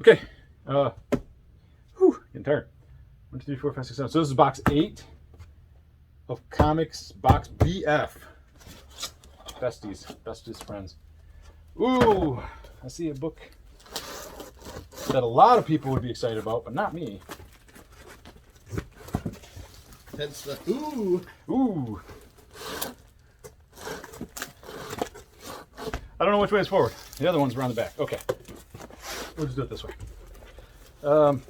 Okay. Getting tired. 1, 2, 3, 4, 5, 6, 7. So this is box 8 of comics, box BF. Bestest friends. Ooh, I see a book that a lot of people would be excited about, but not me. Hence the ooh. Ooh. I don't know which way is forward. The other ones were on the back. Okay. We'll just do it this way. No,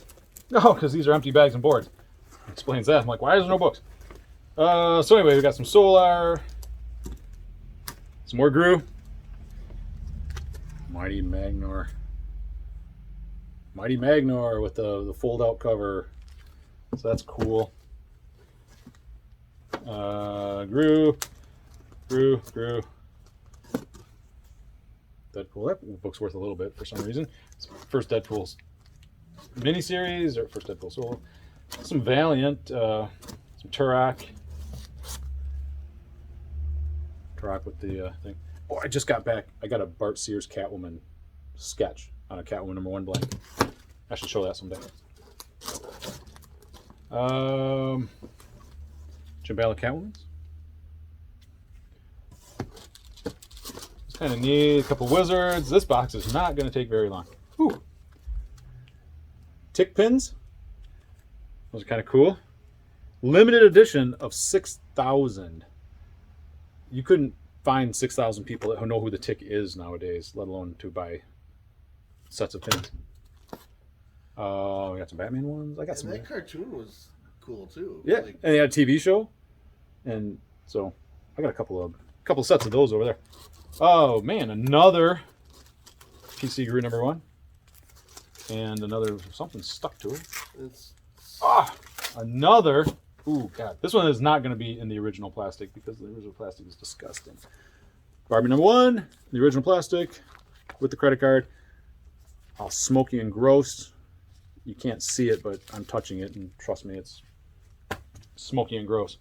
because these are empty bags and boards. Explains that. I'm like, why is there no books? So anyway, we got some Solar. Some more Gru. Mighty Magnor. Mighty Magnor with the fold-out cover. So that's cool. Gru. Deadpool. That book's worth a little bit for some reason. It's first Deadpool's miniseries or first Deadpool solo. Some Valiant, some Turok. Turok with the thing. Oh, I just got back. I got a Bart Sears Catwoman sketch on a Catwoman #1 blank. I should show that someday. Jimbala Catwomans. It's kind of neat. A couple wizards. This box is not going to take very long. Whew. Tick pins. Those are kind of cool. Limited edition of 6,000. You couldn't find 6,000 people who know who the Tick is nowadays, let alone to buy sets of pins. We got some Batman ones. I got some. That cartoon was cool too. Yeah, and they had a TV show, and so I got a couple sets of those over there. Oh man, another PC Gru #1, and another something stuck to it. Another. Ooh, God, this one is not going to be in the original plastic because the original plastic is disgusting. Barbie #1, the original plastic with the credit card. All smoky and gross. You can't see it, but I'm touching it, and trust me, it's smoky and gross.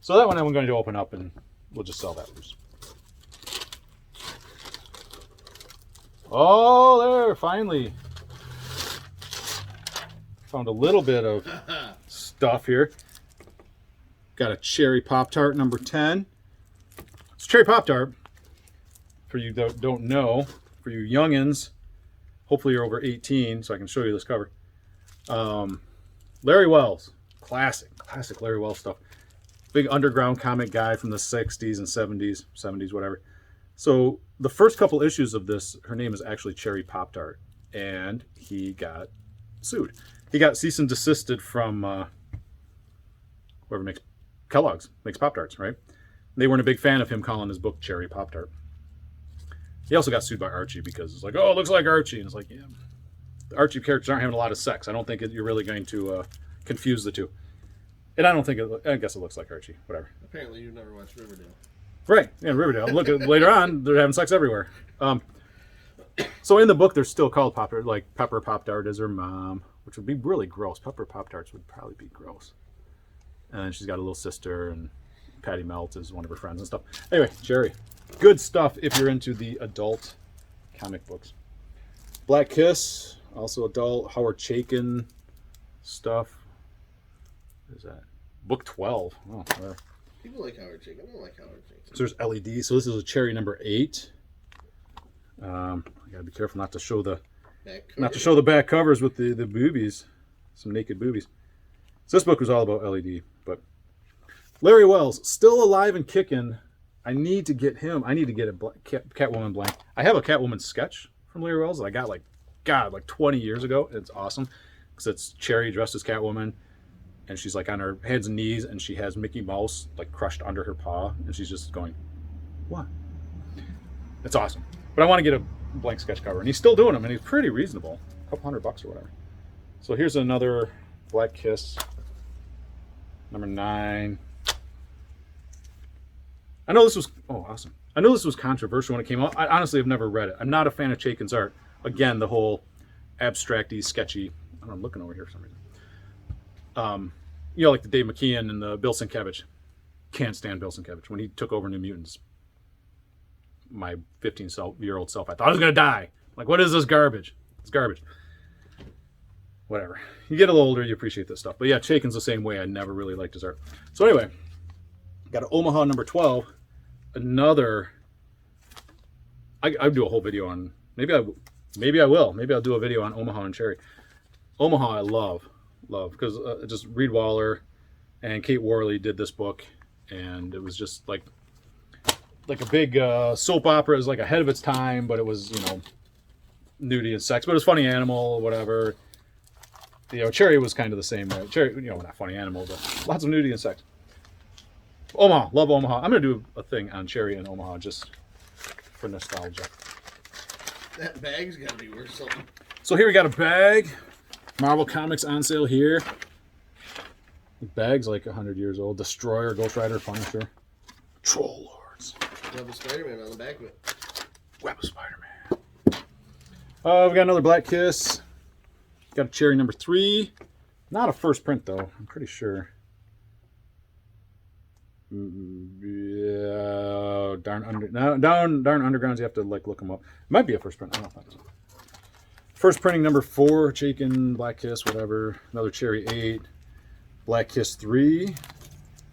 So that one I'm going to open up, and we'll just sell that loose. Oh, there, finally. Found a little bit of stuff here. Got a Cherry Pop-Tart #10. It's Cherry Pop-Tart. For you that don't know, for you youngins, hopefully you're over 18, so I can show you this cover. Larry Wells, classic Larry Wells stuff. Big underground comic guy from the 60s and 70s, whatever. So the first couple issues of this, her name is actually Cherry Pop-Tart, and he got sued. He got cease and desisted from whoever makes Kellogg's, makes Pop-Tarts, right? They weren't a big fan of him calling his book Cherry Pop-Tart. He also got sued by Archie because it's like, oh, it looks like Archie. And it's like, yeah, the Archie characters aren't having a lot of sex. I don't think you're really going to confuse the two. And I don't think I guess it looks like Archie, whatever. Apparently you've never watched Riverdale. Right, yeah, Riverdale. Look, later on, they're having sex everywhere. So in the book, they're still called Pop-Tart, like Pepper Pop-Tart is her mom, which would be really gross. Pepper Pop-Tarts would probably be gross. And then she's got a little sister, and Patty Melt is one of her friends and stuff. Anyway, Cherry. Good stuff if you're into the adult comic books. Black Kiss, also adult. Howard Chaykin stuff. What is that? Book 12. Oh, whatever. People like Howard Chaykin. I don't like Howard Chaykin. So there's LED. So this is a Cherry #8. I gotta be careful not to show the back covers with the boobies, some naked boobies. So this book was all about LED, but Larry Wells still alive and kicking. I need to get him. I need to get a Catwoman blank. I have a Catwoman sketch from Larry Wells that I got like 20 years ago. It's awesome because it's Cherry dressed as Catwoman, and she's like on her hands and knees, and she has Mickey Mouse like crushed under her paw, and she's just going, "What?" It's awesome. But I want to get a blank sketch cover, and he's still doing them, and he's pretty reasonable, a couple $100 or whatever. So here's another Black Kiss, #9. I know this was awesome. I know this was controversial when it came out. I honestly have never read it. I'm not a fan of Chaykin's art. Again, the whole abstracty, sketchy. I don't know, I'm looking over here for some reason. Like the Dave McKeon and the Bill Sienkiewicz. Can't stand Bill Sienkiewicz. When he took over New Mutants, my 15-year-old self, I thought I was going to die. Like, what is this garbage? It's garbage. whatever. You get a little older, you appreciate this stuff. But yeah, Chaikin's the same way. I never really liked his art. So anyway, got an Omaha number 12. Another. I'd do a whole video on. Maybe I will. Maybe I'll do a video on Omaha and Cherry. Omaha, I love because just Reed Waller and Kate Worley did this book, and it was just like a big soap opera. It was like ahead of its time, but it was, you know, nudity and sex, but it was Funny Animal, whatever. You know, Cherry was kind of the same way. Cherry, you know, not Funny Animal, but lots of nudity and sex. Omaha, love Omaha. I'm gonna do a thing on Cherry and Omaha just for nostalgia. That bag's gotta be worth something. So here we got a bag. Marvel Comics on sale here. The bag's like 100 years old. Destroyer, Ghost Rider, Punisher, Troll Lords. You have a Spider-Man on the back of it. Web of Spider-Man. We got another Black Kiss. Got a Cherry number 3. Not a first print though. I'm pretty sure. Yeah, darn undergrounds. You have to like look them up. It might be a first print. I don't know. First printing number 4. Chaikin, Black Kiss, whatever. Another Cherry 8. Black Kiss 3.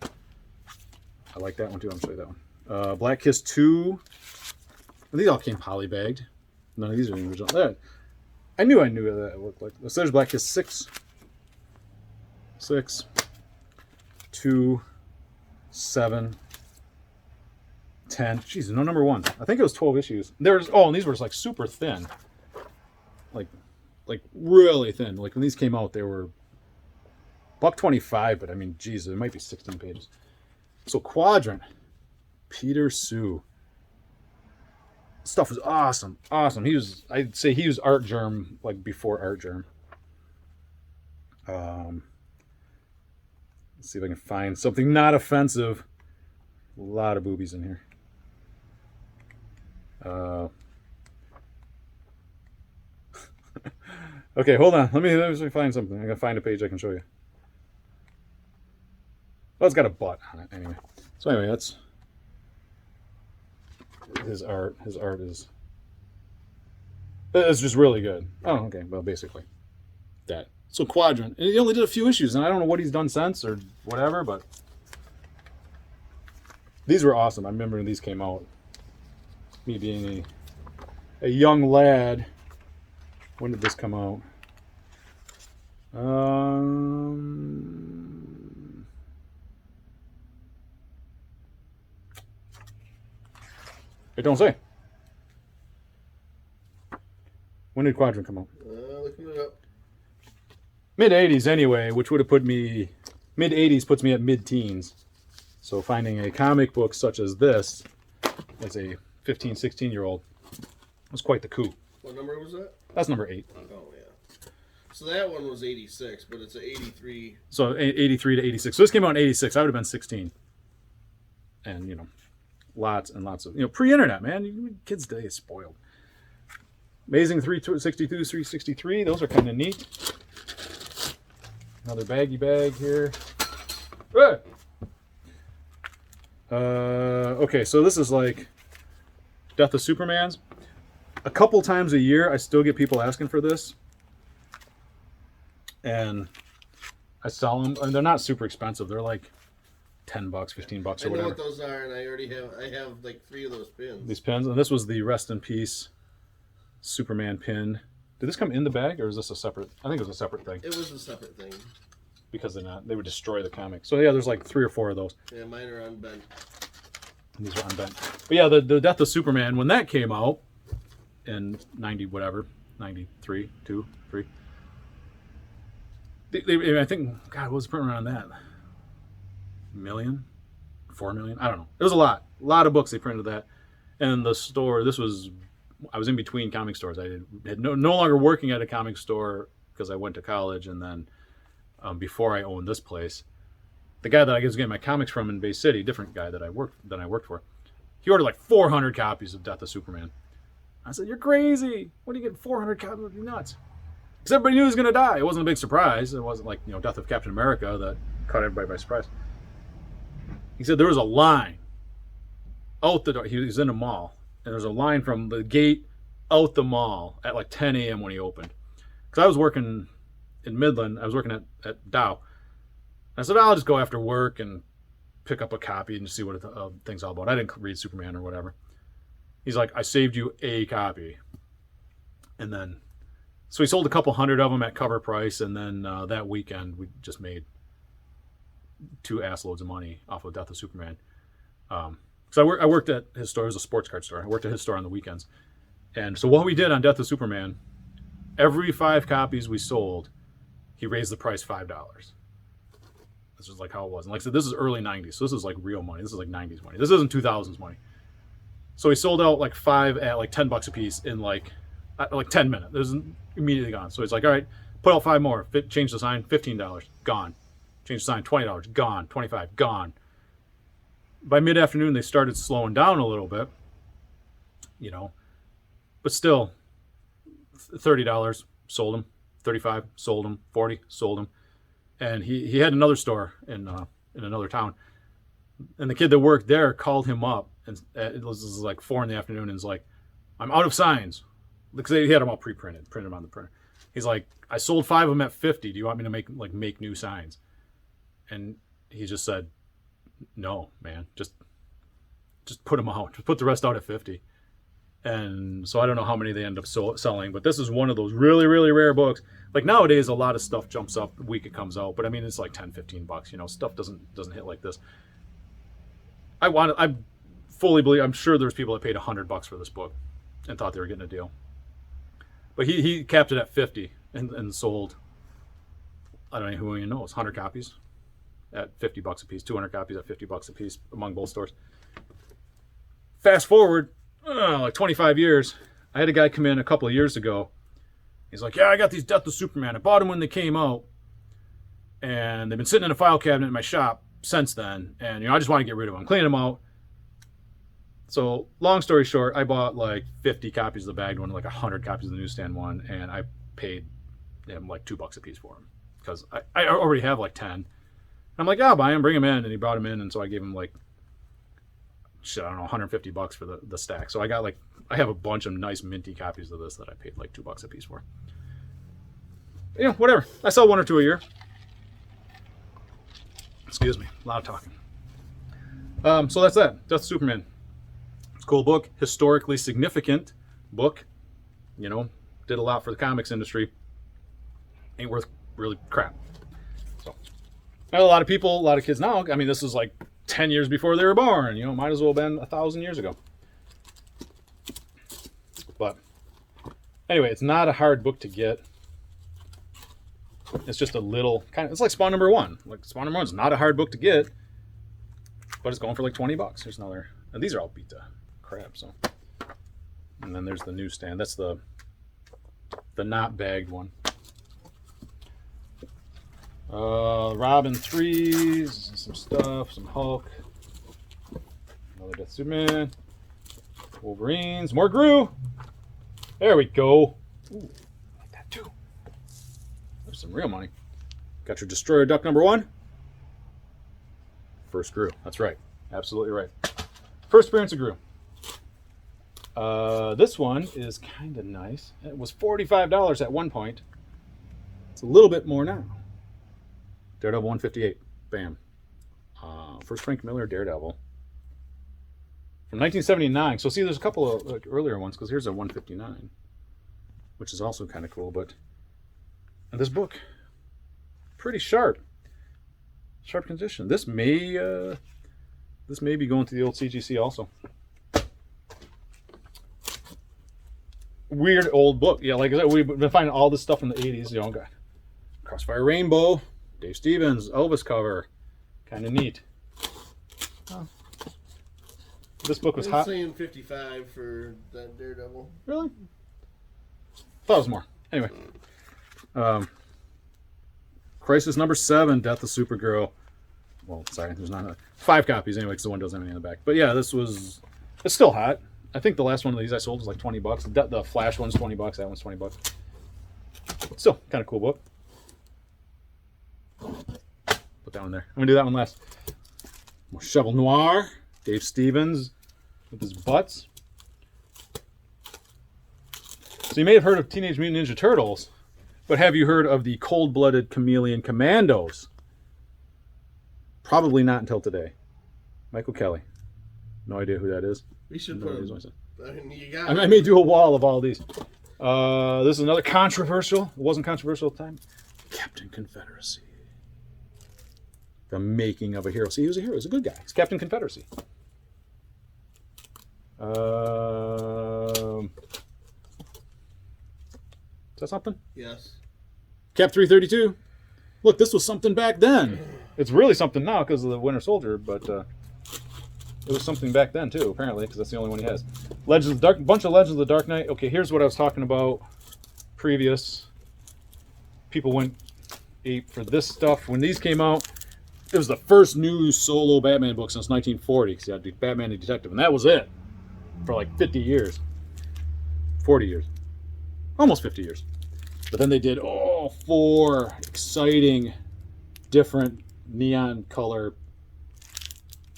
I like that one too. I'm gonna show you that one. Black Kiss 2. These all came polybagged. None of these are the original. There. I knew that it looked like. So there's Black Kiss 6. 6. 2. 7. 10. Jeez, no number 1. I think it was 12 issues. And these were just like super thin. Like really thin. Like when these came out, they were $1.25, but I mean, geez, it might be 16 pages. So Quadrant, Peter Sue. Stuff was awesome. I'd say he was Art Germ, like before Art Germ. Let's see if I can find something not offensive. A lot of boobies in here. Okay, hold on. Let me find something. I'm gonna find a page I can show you. Well, it's got a butt on it anyway. So anyway, that's his art. His art is it's just really good. Oh, okay. Well, basically that. So Quadrant. And he only did a few issues, and I don't know what he's done since or whatever, but these were awesome. I remember when these came out. Me being a young lad. When did this come out? It don't say. When did Quadrant come out? Looking it up. Mid-'80s anyway, which would have put me... Mid-'80s puts me at mid-teens. So finding a comic book such as this as a 15, 16-year-old was quite the coup. What number was that? That's number 8. Oh, yeah. So that one was 86, but it's an 83. So 83 to 86. So this came out in 86. I would have been 16. And, you know, lots and lots of, you know, pre-internet, man. Kids today is spoiled. Amazing 362, 363. Those are kind of neat. Another baggy bag here. Okay, so this is like Death of Superman's. A couple times a year, I still get people asking for this. And I sell them. And they're not super expensive. They're like $10, $15 or whatever. I know what those are, and I have like 3 of those pins. These pins. And this was the Rest in Peace Superman pin. Did this come in the bag, or is this a separate? I think it was a separate thing. It was a separate thing. Because they would destroy the comic. So yeah, there's like 3 or 4 of those. Yeah, mine are unbent. And these are unbent. But yeah, the Death of Superman, when that came out in 90 whatever, 93, 2, 3. I think, God, what was the print run on that? $1 million? $4 million? I don't know. It was a lot. A lot of books they printed that. And the store, I was in between comic stores. I had no longer working at a comic store because I went to college, and then before I owned this place, the guy that I was getting my comics from in Bay City, different guy that I worked for, he ordered like 400 copies of Death of Superman. I said, "You're crazy! What are you getting 400 copies? You're nuts!" Because everybody knew he was going to die. It wasn't a big surprise. It wasn't like, Death of Captain America that caught everybody by surprise. He said there was a line out the door. He was in a mall, and there's a line from the gate out the mall at like 10 a.m. when he opened. Because I was working in Midland. I was working at Dow. I said, I'll just go after work and pick up a copy and just see what the thing's all about. I didn't read Superman or whatever. He's like, I saved you a copy. And then, so he sold a couple hundred of them at cover price. And then that weekend, we just made 2 ass loads of money off of Death of Superman. So I worked at his store. It was a sports card store. I worked at his store on the weekends. And so what we did on Death of Superman, every 5 copies we sold, he raised the price $5. This is like how it was. And like I said, this is early 90s. So this is like real money. This is like 90s money. This isn't 2000s money. So he sold out like 5 at like $10 a piece in like 10 minutes. It was immediately gone. So he's like, all right, put out 5 more. Change the sign, $15, gone. Change the sign, $20, gone. $25, gone. By mid-afternoon, they started slowing down a little bit, you know, but still, $30, sold them. $35, sold them. $40, sold them. And he had another store in another town. And the kid that worked there called him up, and it was like 4 in the afternoon, and was like, I'm out of signs. Because he had them all printed them on the printer. He's like, I sold 5 of them at 50. Do you want me to make new signs? And he just said, no, man, just put them out. Just put the rest out at 50. And so I don't know how many they end up selling, but this is one of those really, really rare books. Like nowadays, a lot of stuff jumps up the week it comes out, but I mean, it's like $10-15. You know, stuff doesn't hit like this. I fully believe. I'm sure there's people that paid $100 for this book and thought they were getting a deal. But he capped it at 50 and sold. I don't know who even knows, 100 copies at $50 a piece, 200 copies at $50 a piece among both stores. Fast forward, like 25 years, I had a guy come in a couple of years ago. He's like, yeah, I got these Death of Superman. I bought them when they came out, and they've been sitting in a file cabinet in my shop since then, and I just want to get rid of them. I'm cleaning them out. So, long story short, I bought like 50 copies of the bagged one, like 100 copies of the newsstand one, and I paid him like $2 a piece for them because I already have like 10. I'm like, I'll buy him, bring him in, and he brought him in, and so I gave him like, I don't know, $150 for the stack. So I have a bunch of nice minty copies of this that I paid like $2 a piece for. Yeah, whatever. I sell 1 or 2 a year. Excuse me, loud talking. So that's that. Death of Superman. It's a cool book, historically significant book. You know, did a lot for the comics industry. Ain't worth really crap. So, a lot of kids now. I mean, this is like 10 years before they were born. You know, might as well have been 1,000 years ago. But anyway, it's not a hard book to get. It's just a little it's like Spawn number 1. Like Spawn number 1 is not a hard book to get, but it's going for like $20. There's another, and these are all beat to crap. So, and then there's the newsstand. That's the not bagged one. Robin 3s, some stuff, some Hulk, another Death Superman, Wolverines, more Gru. There we go. Ooh, I like that too. There's some real money. Got your Destroyer Duck number 1. First Gru. That's right. Absolutely right. First appearance of Gru. This one is kind of nice. It was $45 at one point. It's a little bit more now. Daredevil 158. Bam. First Frank Miller Daredevil. From 1979. So see, there's a couple of earlier ones, because here's a 159, which is also kind of cool. But this book, pretty sharp. Sharp condition. This may be going to the old CGC also. Weird old book. Yeah, like I said, we've been finding all this stuff from the 80s. You know, got Crossfire Rainbow, Dave Stevens, Elvis cover. Kind of neat. Oh. This book was hot. Saying 55 for that Daredevil. Really? Thought it was more. Anyway. Crisis number 7, Death of Supergirl. Well, sorry, there's not 5 copies anyway, because the one doesn't have anything in the back. But yeah, it's still hot. I think the last one of these I sold was like $20. The Flash one's $20. That one's $20. Still, kind of cool book. Put that one there. I'm gonna do that one last. More Shovel Noir. Dave Stevens with his butts. So you may have heard of Teenage Mutant Ninja Turtles. But have you heard of the Cold-Blooded Chameleon Commandos? Probably not until today. Michael Kelly. No idea who that is. We should No put idea him. who that is. You got I may do a wall of all these. This is another controversial. It wasn't controversial at the time. Captain Confederacy. The making of a hero. See, he was a hero. He was a good guy. He's Captain Confederacy. Is that something? Yes. Cap 332. Look, this was something back then. It's really something now because of the Winter Soldier, but it was something back then too, apparently, because that's the only one he has. Legends of the Dark, bunch of Legends of the Dark Knight. Okay, here's what I was talking about previous. People went ape for this stuff. When these came out, it was the first new solo Batman book since 1940, because you had Batman and Detective, and that was it for like 50 years. 40 years. Almost 50 years. But then they did, 4 exciting, different neon color,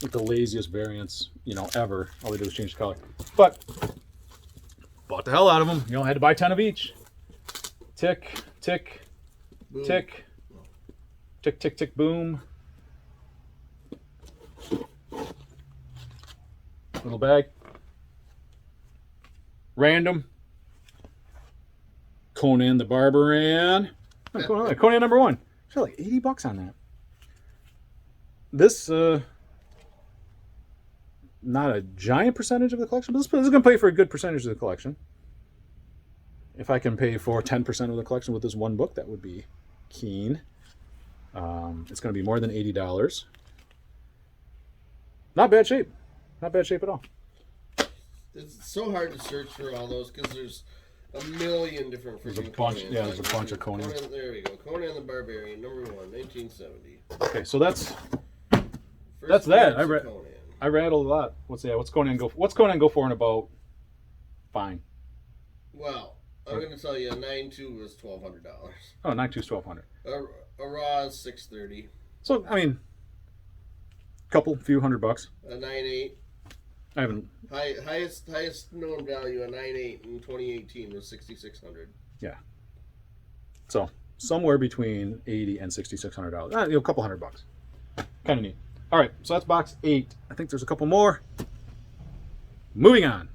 like the laziest variants, ever. All they did was change the color. But, bought the hell out of them. Had to buy 10 of each. Tick, tick, Boom. tick. Tick, tick, tick, boom. Little bag. Random. Conan the Barbarian. Conan number 1. It's like $80 on that. This, not a giant percentage of the collection, but this is going to pay for a good percentage of the collection. If I can pay for 10% of the collection with this one book, that would be keen. It's going to be more than $80. Not bad shape. Not bad shape at all. It's so hard to search for all those because there's a million different There's a freaking bunch. Conans. Yeah, there's a bunch of Conan. There we go. Conan the Barbarian, number 1, 1970. Okay, so that's First that. appearance of Conan. I rattled a lot. What's Conan go? What's Conan go for in about? Fine. Well, I'm going to tell you, a 9.2 was $1,200. Oh, 9.2's $1,200. A raw is $630. So I mean, few $100. A 9.8. I haven't. Highest known value, a 9.8 in 2018 was $6,600. Yeah. So somewhere between $80 and $6,600. A couple $100. Kind of neat. All right, so that's box 8. I think there's a couple more. Moving on.